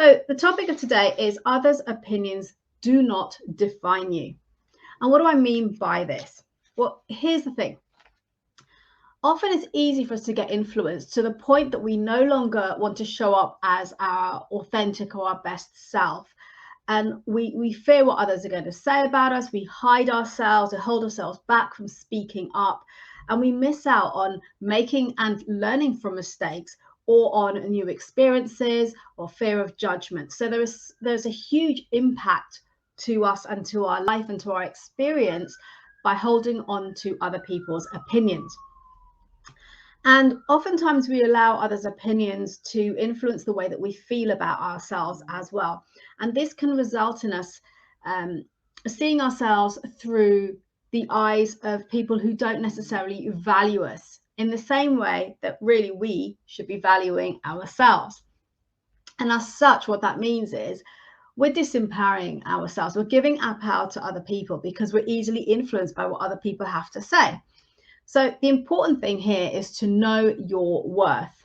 So the topic of today is others' opinions do not define you. And what do I mean by this? Well, here's the thing. Often it's easy for us to get influenced to the point that we no longer want to show up as our authentic or our best self. And we fear what others are going to say about us. We hide ourselves and hold ourselves back from speaking up. And we miss out on making and learning from mistakes or on new experiences or fear of judgment. So there's a huge impact to us and to our life and to our experience by holding on to other people's opinions. And oftentimes we allow others' opinions to influence the way that we feel about ourselves as well. And this can result in us seeing ourselves through the eyes of people who don't necessarily value us in the same way that really we should be valuing ourselves. And as such, what that means is we're disempowering ourselves. We're giving our power to other people because we're easily influenced by what other people have to say. So the important thing here is to know your worth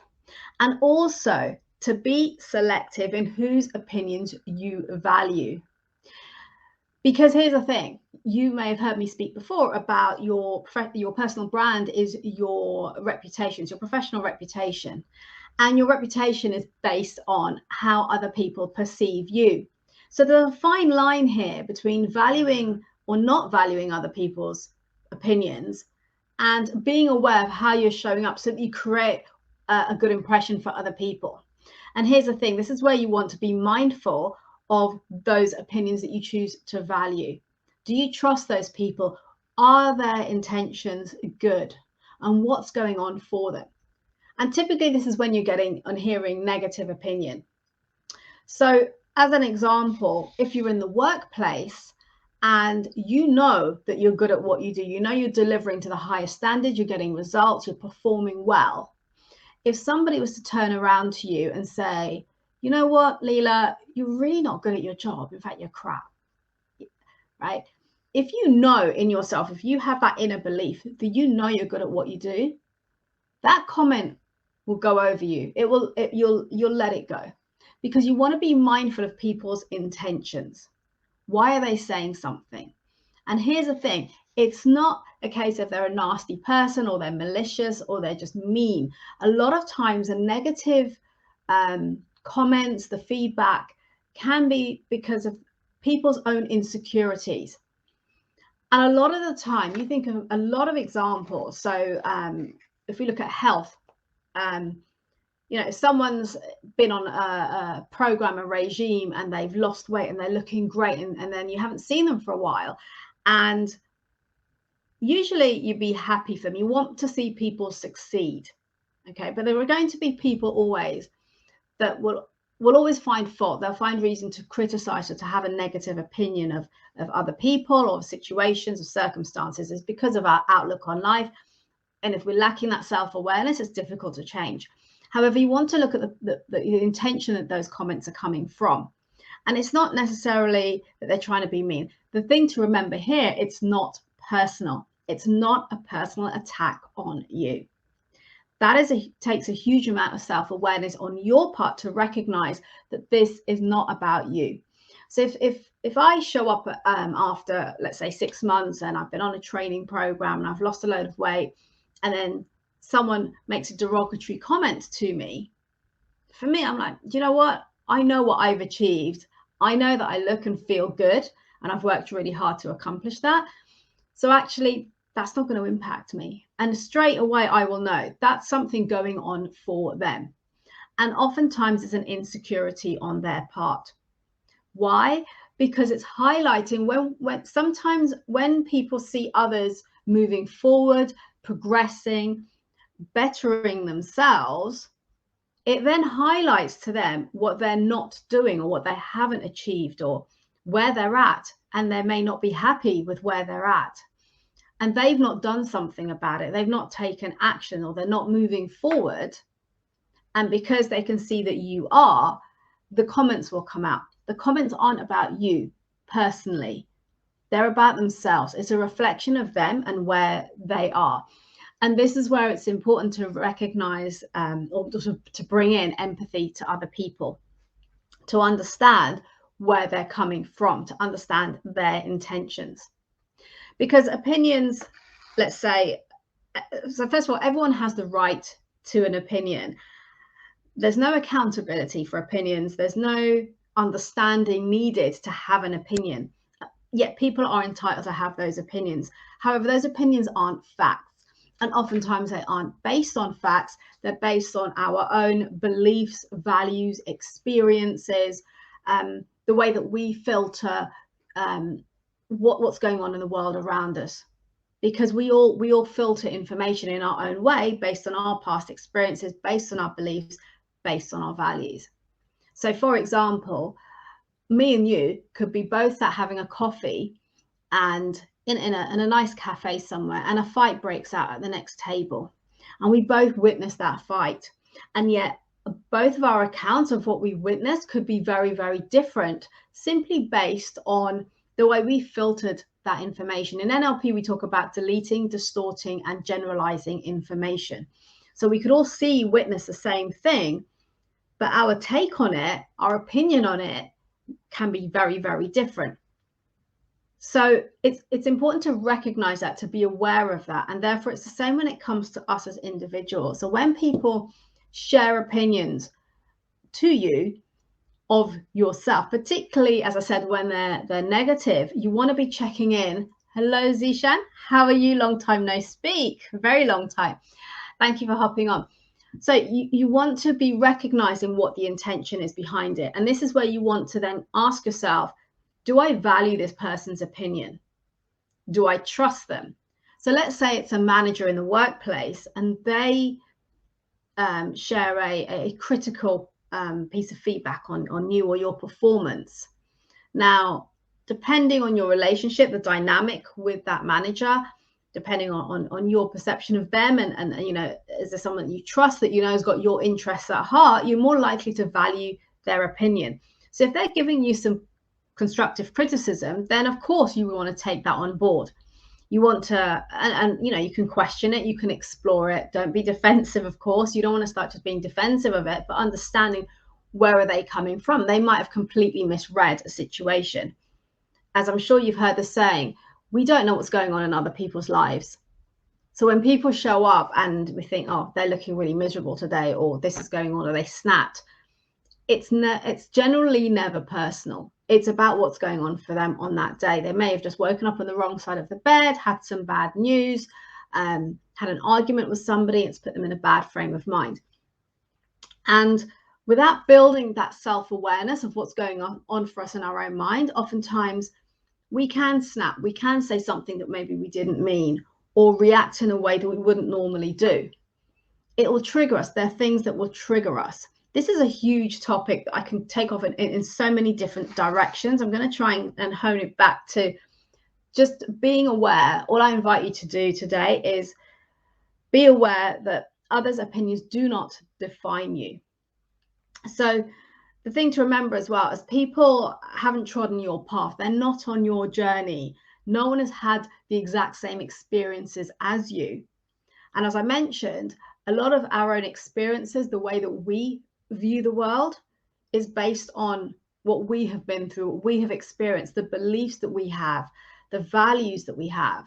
and also to be selective in whose opinions you value. Because here's the thing, you may have heard me speak before about your personal brand is your reputation, it's your professional reputation. And your reputation is based on how other people perceive you. So there's a fine line here between valuing or not valuing other people's opinions and being aware of how you're showing up so that you create a good impression for other people. And here's the thing, this is where you want to be mindful of those opinions that you choose to value. Do you trust those people? Are their intentions good? And what's going on for them? And typically this is when you're getting and hearing negative opinion. So as an example, if you're in the workplace and you know that you're good at what you do, you know you're delivering to the highest standard, you're getting results, you're performing well. If somebody was to turn around to you and say, you know what, Leila, you're really not good at your job. In fact, you're crap, right? If you know in yourself, if you have that inner belief that you know you're good at what you do, that comment will go over you. You'll let it go because you want to be mindful of people's intentions. Why are they saying something? And here's the thing, it's not a case of they're a nasty person or they're malicious or they're just mean. A lot of times the negative comments, the feedback can be because of people's own insecurities. And a lot of the time, you think of a lot of examples. So if we look at health, if someone's been on a program, a regime, and they've lost weight and they're looking great, and then you haven't seen them for a while, and usually you'd be happy for them. You want to see people succeed, okay? But there are going to be people always that will always find fault. They'll find reason to criticize or to have a negative opinion of other people or situations or circumstances. It's because of our outlook on life. And if we're lacking that self-awareness, it's difficult to change. However, you want to look at the intention that those comments are coming from. And it's not necessarily that they're trying to be mean. The thing to remember here, it's not personal. It's not a personal attack on you. That takes a huge amount of self-awareness on your part to recognize that this is not about you. So if I show up after, let's say, 6 months and I've been on a training program and I've lost a load of weight, and then someone makes a derogatory comment to me, for me, I'm like, do you know what? I know what I've achieved. I know that I look and feel good and I've worked really hard to accomplish that. So actually, that's not going to impact me. And straight away, I will know that's something going on for them. And oftentimes it's an insecurity on their part. Why? Because it's highlighting when sometimes when people see others moving forward, progressing, bettering themselves, it then highlights to them what they're not doing or what they haven't achieved or where they're at, and they may not be happy with where they're at. And they've not done something about it. They've not taken action, or they're not moving forward. And because they can see that you are, the comments will come out. The comments aren't about you personally. They're about themselves. It's a reflection of them and where they are. And this is where it's important to recognize or to bring in empathy to other people. to understand where they're coming from, to understand their intentions. Because opinions, let's say, so first of all, everyone has the right to an opinion. There's no accountability for opinions. There's no understanding needed to have an opinion. Yet people are entitled to have those opinions. However, those opinions aren't facts. And oftentimes they aren't based on facts. They're based on our own beliefs, values, experiences, the way that we filter what's going on in the world around us. Because we all filter information in our own way based on our past experiences, based on our beliefs, based on our values. So, for example, me and you could be both sat having a coffee and in a nice cafe somewhere, and a fight breaks out at the next table, and we both witness that fight, and yet both of our accounts of what we witnessed could be very, very different, simply based on the way we filtered that information. In NLP, we talk about deleting, distorting, and generalizing information. So we could all see, witness the same thing, but our take on it, our opinion on it, can be very, very different. So it's important to recognize that, to be aware of that. And therefore, it's the same when it comes to us as individuals. So when people share opinions to you of yourself, particularly, as I said, when they're negative, you want to be checking in. Hello, Zishan. How are you? Long time no speak. Very long time. Thank you for hopping on. So you want to be recognizing what the intention is behind it. And this is where you want to then ask yourself, do I value this person's opinion? Do I trust them? So let's say it's a manager in the workplace and they share a critical piece of feedback on you or your performance. Now, depending on your relationship, the dynamic with that manager, depending on your perception of them, and you know, is there someone that you trust that you know has got your interests at heart, you're more likely to value their opinion. So if they're giving you some constructive criticism, then of course you want to take that on board. You want to, and you know, you can question it, you can explore it. Don't be defensive, of course. You don't want to start just being defensive of it, but understanding where are they coming from. They might have completely misread a situation. As I'm sure you've heard the saying, we don't know what's going on in other people's lives. So when people show up and we think, oh, they're looking really miserable today, or this is going on, or they snapped, it's generally never personal. It's about what's going on for them on that day. They may have just woken up on the wrong side of the bed, had some bad news, had an argument with somebody. It's put them in a bad frame of mind. And without building that self-awareness of what's going on for us in our own mind, oftentimes we can snap. We can say something that maybe we didn't mean, or react in a way that we wouldn't normally do. It will trigger us. There are things that will trigger us. This is a huge topic that I can take off in so many different directions. I'm going to try and hone it back to just being aware. All I invite you to do today is be aware that others' opinions do not define you. So the thing to remember as well is people haven't trodden your path. They're not on your journey. No one has had the exact same experiences as you. And as I mentioned, a lot of our own experiences, the way that we view the world, is based on what we have been through, what we have experienced, the beliefs that we have, the values that we have,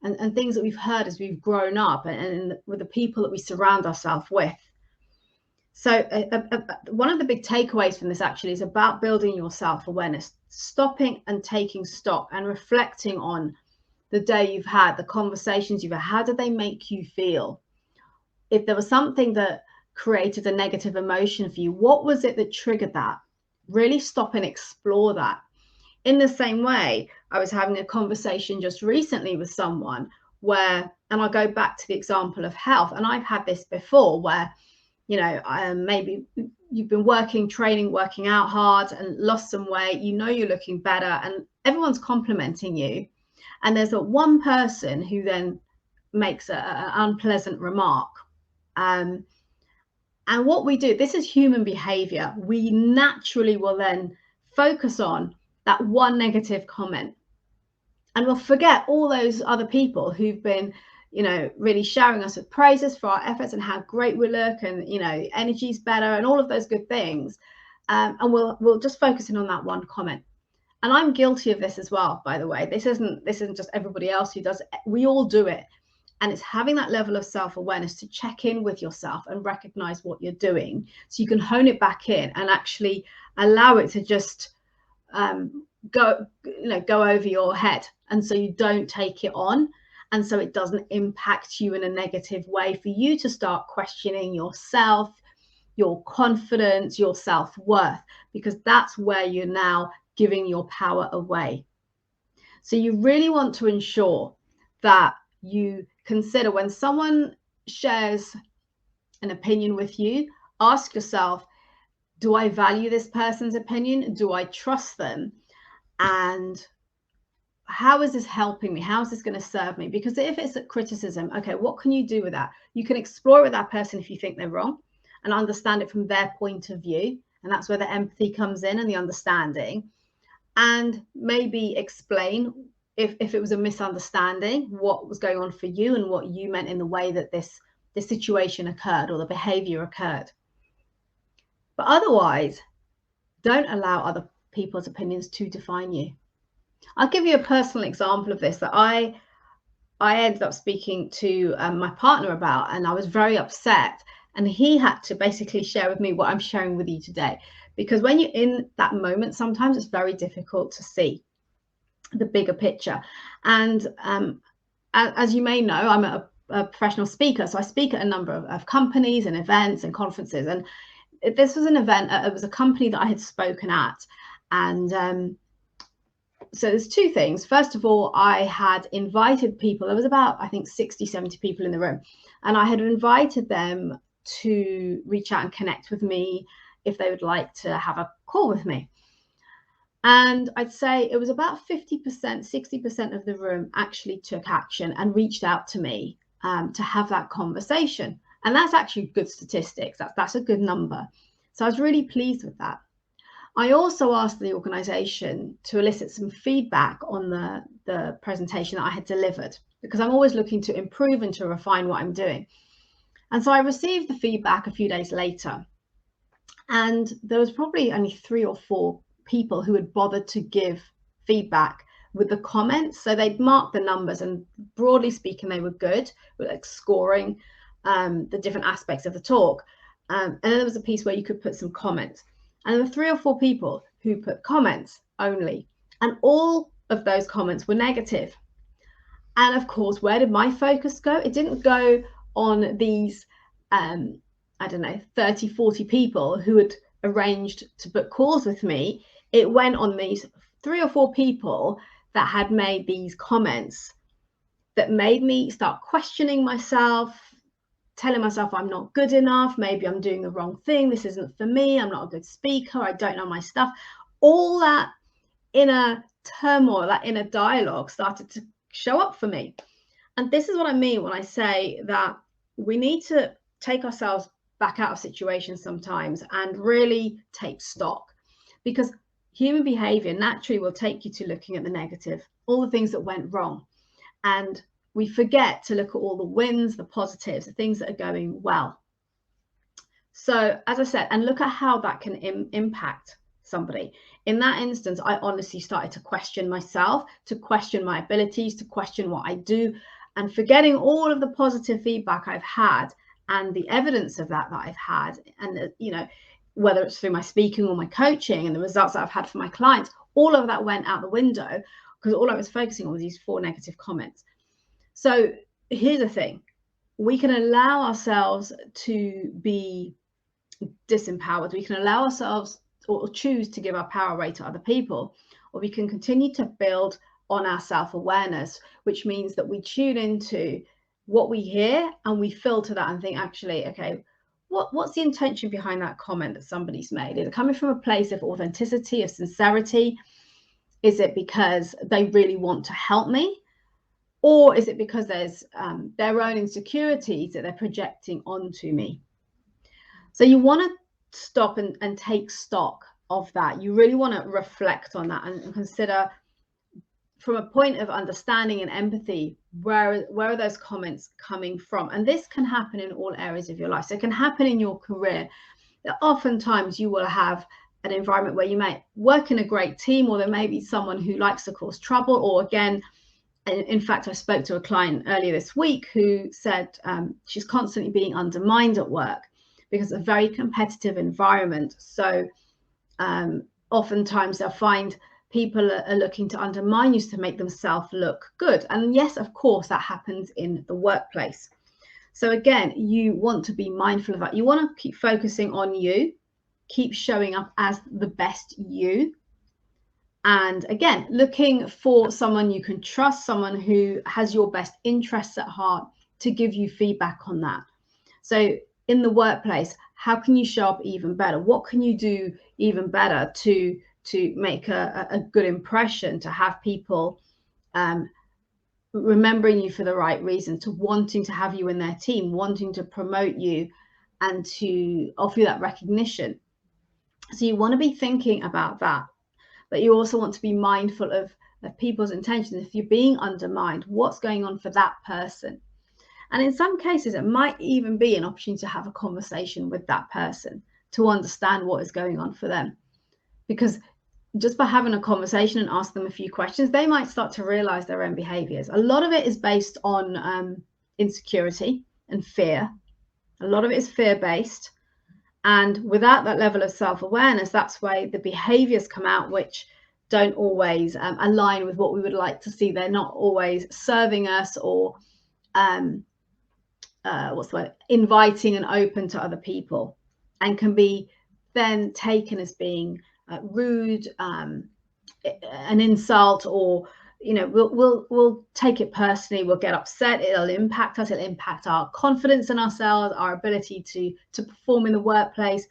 and things that we've heard as we've grown up, and with the people that we surround ourselves with. So one of the big takeaways from this actually is about building your self-awareness, stopping and taking stock and reflecting on the day you've had, the conversations you've had. How did they make you feel? If there was something that created a negative emotion for you, what was it that triggered that? Really stop and explore that. In the same way, I was having a conversation just recently with someone where, and I'll go back to the example of health, and I've had this before where, you know, maybe you've been working out hard and lost some weight, you know, you're looking better and everyone's complimenting you. And there's that one person who then makes an unpleasant remark. And what we do, this is human behavior. We naturally will then focus on that one negative comment. And we'll forget all those other people who've been, you know, really showering us with praises for our efforts and how great we look and, you know, energy's better and all of those good things. and we'll just focus in on that one comment. And I'm guilty of this as well, by the way. This isn't just everybody else who does it. We all do it. And it's having that level of self-awareness to check in with yourself and recognize what you're doing, so you can hone it back in and actually allow it to just go over your head, and so you don't take it on, and so it doesn't impact you in a negative way, for you to start questioning yourself, your confidence, your self-worth, because that's where you're now giving your power away. So you really want to ensure that you consider, when someone shares an opinion with you, ask yourself, do I value this person's opinion? Do I trust them? And how is this helping me? How is this going to serve me? Because if it's a criticism, okay, what can you do with that? You can explore with that person if you think they're wrong and understand it from their point of view. And that's where the empathy comes in and the understanding. And maybe explain, if it was a misunderstanding, what was going on for you and what you meant in the way that this situation occurred or the behavior occurred. But otherwise, don't allow other people's opinions to define you. I'll give you a personal example of this that I ended up speaking to my partner about, and I was very upset, and he had to basically share with me what I'm sharing with you today, because when you're in that moment, sometimes it's very difficult to see the bigger picture. And as you may know, I'm a professional speaker, so I speak at a number of companies and events and conferences, and this was an event, it was a company that I had spoken at, and so there's two things. First of all, I had invited people. There was about, I think, 60, 70 people in the room. And I had invited them to reach out and connect with me if they would like to have a call with me. And I'd say it was about 50%, 60% of the room actually took action and reached out to me to have that conversation. And that's actually good statistics. That's a good number. So I was really pleased with that. I also asked the organisation to elicit some feedback on the presentation that I had delivered, because I'm always looking to improve and to refine what I'm doing. And so I received the feedback a few days later, and there was probably only 3 or 4 people who had bothered to give feedback with the comments. So they'd marked the numbers, and broadly speaking, they were good, like scoring the different aspects of the talk. And then there was a piece where you could put some comments. And there were 3 or 4 people who put comments only. And all of those comments were negative. And of course, where did my focus go? It didn't go on these, I don't know, 30, 40 people who had arranged to book calls with me. It went on these 3 or 4 people that had made these comments that made me start questioning myself, telling myself I'm not good enough, maybe I'm doing the wrong thing, this isn't for me, I'm not a good speaker, I don't know my stuff. All that inner turmoil, that inner dialogue started to show up for me. And this is what I mean when I say that we need to take ourselves back out of situations sometimes and really take stock, because human behavior naturally will take you to looking at the negative, all the things that went wrong. And we forget to look at all the wins, the positives, the things that are going well. So, as I said, and look at how that can impact somebody. In that instance, I honestly started to question myself, to question my abilities, to question what I do, and forgetting all of the positive feedback I've had and the evidence of that I've had, and whether it's through my speaking or my coaching and the results that I've had for my clients, all of that went out the window because all I was focusing on was these 4 negative comments. So here's the thing, we can allow ourselves to be disempowered. We can allow ourselves or choose to give our power away to other people, or we can continue to build on our self-awareness, which means that we tune into what we hear and we filter that and think, actually, okay, what's the intention behind that comment that somebody's made? Is it coming from a place of authenticity, of sincerity? Is it because they really want to help me? Or is it because there's their own insecurities that they're projecting onto me? So you want to stop and take stock of that. You really want to reflect on that and consider, from a point of understanding and empathy, where are those comments coming from? And this can happen in all areas of your life. So it can happen in your career. Oftentimes you will have an environment where you might work in a great team, or there may be someone who likes to cause trouble, or again, in fact, I spoke to a client earlier this week who said she's constantly being undermined at work because it's a very competitive environment. So oftentimes they'll find people are looking to undermine you to make themselves look good. And yes, of course, that happens in the workplace. So again, you want to be mindful of that. You want to keep focusing on you, keep showing up as the best you. And again, looking for someone you can trust, someone who has your best interests at heart to give you feedback on that. So in the workplace, how can you show up even better? What can you do even better to make a good impression, to have people remembering you for the right reason, to wanting to have you in their team, wanting to promote you and to offer you that recognition? So you want to be thinking about that. But you also want to be mindful of people's intentions. If you're being undermined, what's going on for that person? And in some cases, it might even be an opportunity to have a conversation with that person to understand what is going on for them. Because just by having a conversation and ask them a few questions, they might start to realize their own behaviors. A lot of it is based on insecurity and fear. A lot of it is fear-based. And without that level of self-awareness, that's why the behaviors come out, which don't always align with what we would like to see. They're not always serving us, or inviting and open to other people, and can be then taken as being rude, an insult, or we'll take it personally, we'll get upset, it'll impact us, it'll impact our confidence in ourselves, our ability to perform in the workplace,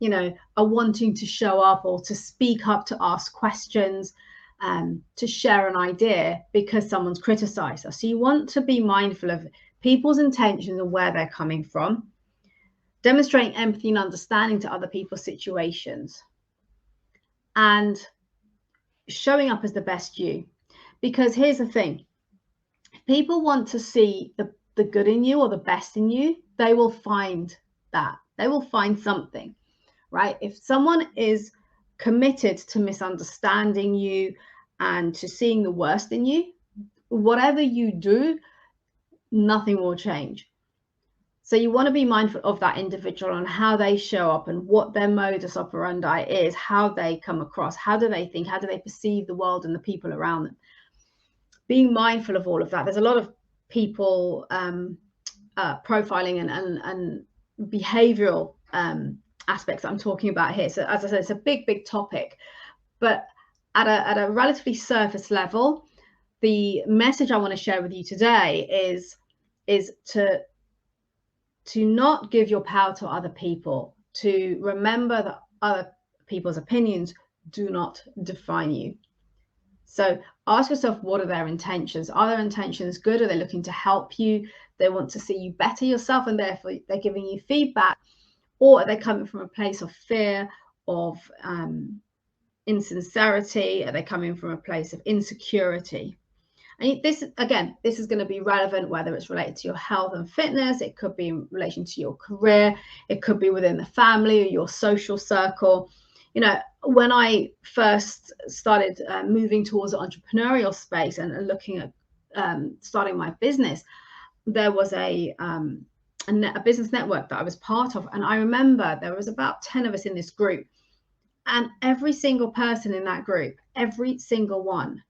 are wanting to show up or to speak up, to ask questions, to share an idea because someone's criticized us. So you want to be mindful of people's intentions and where they're coming from, demonstrating empathy and understanding to other people's situations, and showing up as the best you. Because here's the thing, if people want to see the good in you or the best in you, they will find that. They will find something, right? If someone is committed to misunderstanding you and to seeing the worst in you, whatever you do, nothing will change. So you want to be mindful of that individual and how they show up and what their modus operandi is, how they come across, how do they think, how do they perceive the world and the people around them. Being mindful of all of that. There's a lot of people profiling and behavioral aspects that I'm talking about here. So as I said, it's a big topic, but at a relatively surface level, the message I want to share with you today is to not give your power to other people, to remember that other people's opinions do not define you. So ask yourself, what are their intentions? Are their intentions good? Are they looking to help you? They want to see you better yourself, and therefore they're giving you feedback? Or are they coming from a place of fear, of insincerity? Are they coming from a place of insecurity? And this is going to be relevant whether it's related to your health and fitness. It could be in relation to your career. It could be within the family or your social circle. When I first started moving towards the entrepreneurial space and looking at starting my business, there was a business network that I was part of. And I remember there was about 10 of us in this group. And every single person in that group, every single one,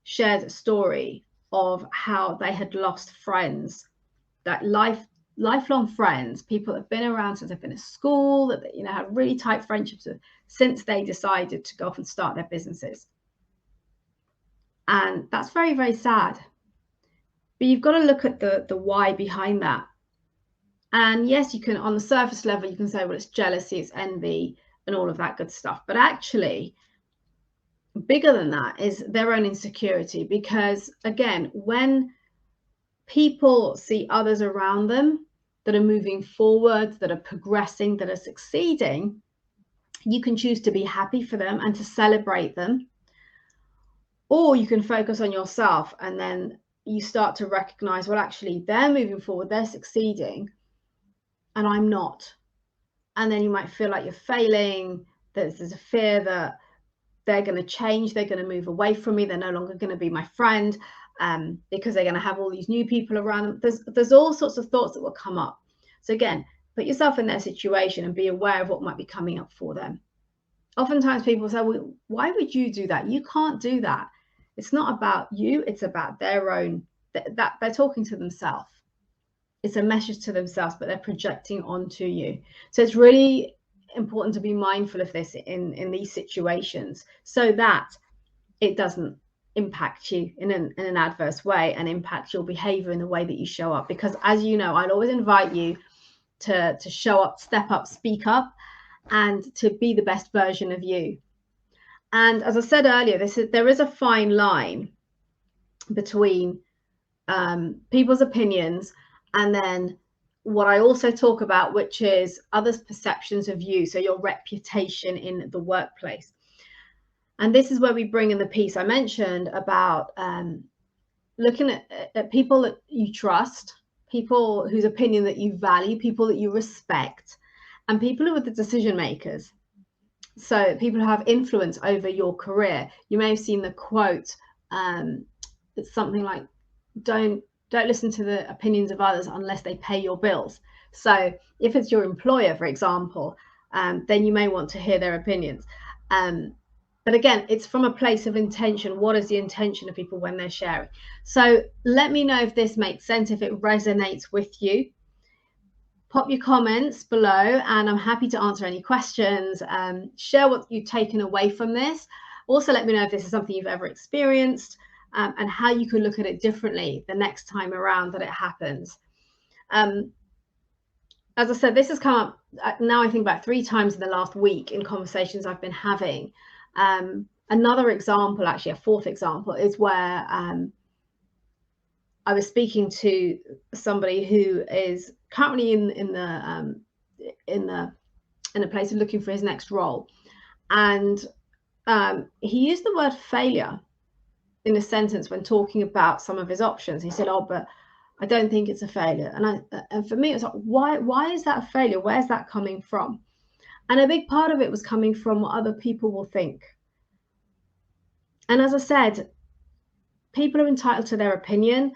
shared a story of how they had lost friends, that lifelong friends, people that have been around since they've been at school, that had really tight friendships with, since they decided to go off and start their businesses. And that's very, very sad. But you've got to look at the why behind that. And yes, you can, on the surface level, you can say, well, it's jealousy, it's envy, and all of that good stuff. But actually, bigger than that is their own insecurity. Because again, when people see others around them that are moving forward, that are progressing, that are succeeding, you can choose to be happy for them and to celebrate them. Or you can focus on yourself, and then you start to recognize, well, actually, they're moving forward, they're succeeding, and I'm not. And then you might feel like you're failing, there's a fear that they're going to change, they're going to move away from me, they're no longer going to be my friend, because they're going to have all these new people around them. There's all sorts of thoughts that will come up. So again, put yourself in their situation and be aware of what might be coming up for them. Oftentimes people say, well, why would you do that? You can't do that. It's not about you, it's about their own, that they're talking to themselves. It's a message to themselves, but they're projecting onto you. So it's really important to be mindful of this in these situations, so that it doesn't impact you in an adverse way and impact your behavior in the way that you show up. Because as you know, I'd always invite you to show up, step up, speak up, and to be the best version of you. And as I said earlier, there is a fine line between people's opinions and then what I also talk about, which is others' perceptions of you, so your reputation in the workplace. And this is where we bring in the piece I mentioned about looking at people that you trust, people whose opinion that you value, people that you respect, and people who are the decision makers. So people who have influence over your career. You may have seen the quote, it's something like, don't listen to the opinions of others unless they pay your bills. So if it's your employer, for example, then you may want to hear their opinions. But again, it's from a place of intention. What is the intention of people when they're sharing? So let me know if this makes sense, if it resonates with you. Pop your comments below and I'm happy to answer any questions. Share what you've taken away from this. Also, let me know if this is something you've ever experienced, and how you can look at it differently the next time around that it happens. As I said, this has come up now, I think about 3 times in the last week in conversations I've been having. Another example, actually a 4th example, is where I was speaking to somebody who is currently in a place of looking for his next role, and he used the word failure in a sentence when talking about some of his options. He said, "Oh, but I don't think it's a failure." And for me, it was like, why is that a failure? Where's that coming from? And a big part of it was coming from what other people will think. And as I said, people are entitled to their opinion,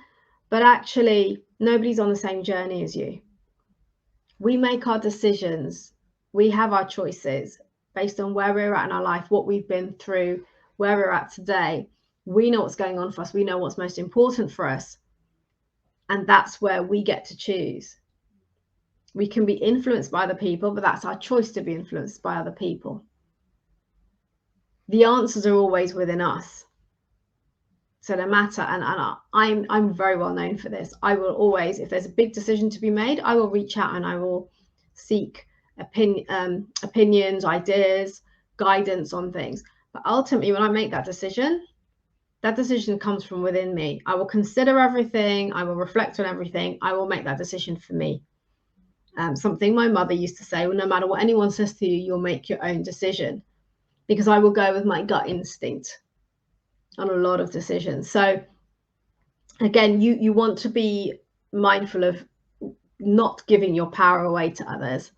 but actually nobody's on the same journey as you. We make our decisions, we have our choices based on where we're at in our life, what we've been through, where we're at today. We know what's going on for us, we know what's most important for us, and that's where we get to choose. We can be influenced by other people, but that's our choice to be influenced by other people. The answers are always within us. So no matter, and I'm very well known for this, I will always, if there's a big decision to be made, I will reach out and I will seek opinions, ideas, guidance on things. But ultimately, when I make that decision comes from within me. I will consider everything, I will reflect on everything, I will make that decision for me. Something my mother used to say, well, no matter what anyone says to you, you'll make your own decision, because I will go with my gut instinct on a lot of decisions. So again, you want to be mindful of not giving your power away to others,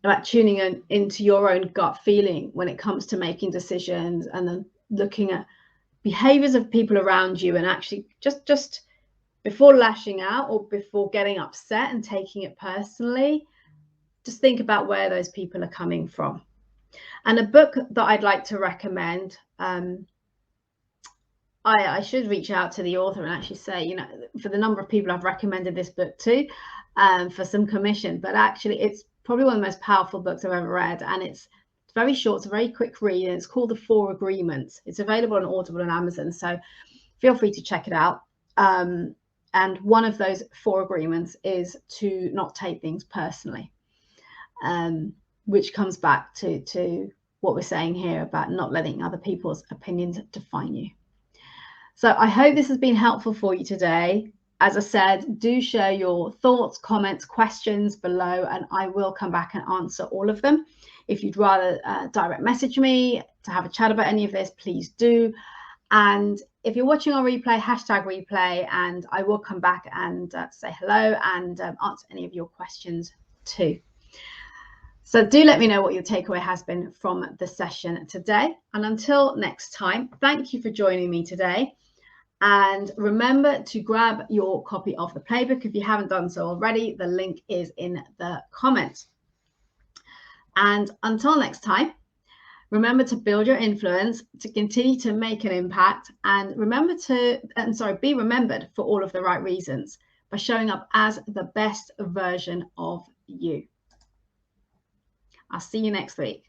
about tuning into your own gut feeling when it comes to making decisions, and then looking at behaviors of people around you, and actually just before lashing out or before getting upset and taking it personally, just think about where those people are coming from. And a book that I'd like to recommend, I should reach out to the author and actually say, you know, for the number of people I've recommended this book to, for some commission, but actually it's probably one of the most powerful books I've ever read, and it's very short, it's a very quick read, and it's called The 4 Agreements. It's available on Audible and Amazon, so feel free to check it out. And one of those 4 agreements is to not take things personally, which comes back to what we're saying here about not letting other people's opinions define you. So I hope this has been helpful for you today. As I said, do share your thoughts, comments, questions below, and I will come back and answer all of them. If you'd rather direct message me to have a chat about any of this, please do. And if you're watching on replay, hashtag replay, and I will come back and say hello and answer any of your questions too. So do let me know what your takeaway has been from the session today. And until next time, thank you for joining me today. And remember to grab your copy of the playbook if you haven't done so already. The link is in the comments. And until next time, remember to build your influence, to continue to make an impact, and be remembered for all of the right reasons by showing up as the best version of you. I'll see you next week.